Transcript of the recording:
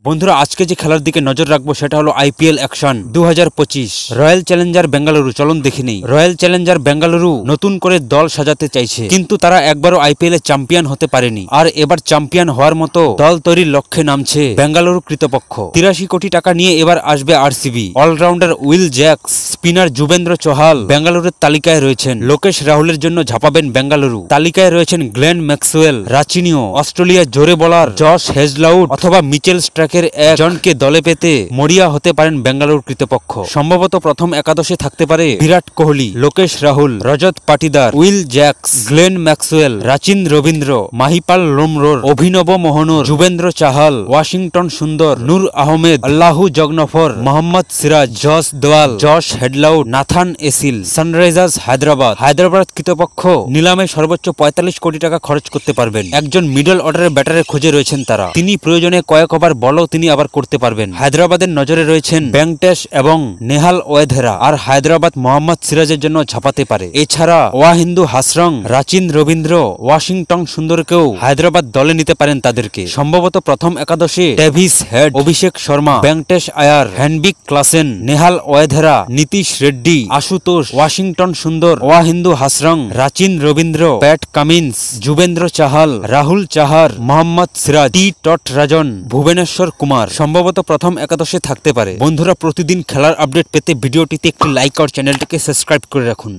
বন্ধুরা আজকে যে খেলার দিকে নজর রাখবো সেটা হলো IPL action 2025 royal Challenger Bengaluru. চলুন দেখে নেই। রয়্যাল চ্যালেঞ্জার বেঙ্গালুরু নতুন করে দল সাজাতে চাইছে, কিন্তু তারা একবারও আইপিএল এ চ্যাম্পিয়ন হতে পারেনি। আর এবার চ্যাম্পিয়ন হওয়ার মতো দল তৈরির লক্ষ্যে নামছে বেঙ্গালুরু কৃতপক্ষ। 83 কোটি টাকা নিয়ে এবার আসবে RCB. Allrounder Will Jacks, spinner Yuzvendra Chahal বেঙ্গালুরুর তালিকায় রয়েছেন। লোকেশ রাহুলের জন্য ঝাঁপাবেন বেঙ্গালুরু। তালিকায় রয়েছেন গ্লেন ম্যাক্সওয়েল, রাচিনিও, অস্ট্রেলিয়ার জোরে বোলার জশ হেজলাউড অথবা মিচেল স্ট্রাকের একজনকে দলে পেতে মরিয়া হতে পারেন বেঙ্গালুরু কৃতপক্ষ। সম্ভবত প্রথম একাদশে থাকতে পারে Virat Kohli, Lokesh Rahul, Rajat Patidar, Will Jacks, Glenn Maxwell, Rachin Ravindra, Mahipal Lomror, Abhinav Manohar, Yuzvendra Chahal, Washington Sundar, Noor Ahmad, Allah Ghazanfar, Mohammed Siraj, জস দোয়াল, জশ হেডলাউড, নাথান এসিল। সানরাইজার্স হায়দ্রাবাদ কৃতপক্ষ নিলামে সর্বোচ্চ 45 কোটি টাকা খরচ করতে পারবেন। একজন মিডল অর্ডারের ব্যাটারের খোঁজে রয়েছেন তারা। তিনি প্রয়োজনে কয়েক ওভার বলও তিনি আবার করতে পারবেন। হায়দ্রাবাদের নজরে রয়েছেন ব্যাংটেশ এবং নেহাল ওয়েধেরা। আর হায়দ্রাবাদ মোহাম্মদ সিরাজের জন্য ঝাঁপাতে পারে। এছাড়া ওয়াহিন্দু হাসরং, রাচিন রবীন্দ্র, ওয়াশিংটন সুন্দরকেও হায়দ্রাবাদ দলে নিতে পারেন তাদেরকে। সম্ভবত প্রথম একাদশে ডেভিস হেড, অভিষেক শর্মা, ব্যাংটেশ আয়ার, হ্যান্ডবিক ক্লাসেন, নেহাল ওয়েধেরা, নীতিশ রেড্ডি, আশুতোষ, ওয়াশিংটন সুন্দর, ওয়াহিন্দু হাসরং, রাচিন রবীন্দ্র, প্যাট কামিন্স, যুবেন্দ্র চাহাল, রাহুল চাহার, মোহাম্মদ সিরাজ, টি টট রাজন, ভুবনেশ্বর কুমার সম্ভবত প্রথম একাদশে থাকতে পারে। বন্ধুরা প্রতিদিন খেলার আপডেট পেতে ভিডিওটিতে একটি লাইক আর চ্যানেলটিকে সাবস্ক্রাইব করে রাখুন।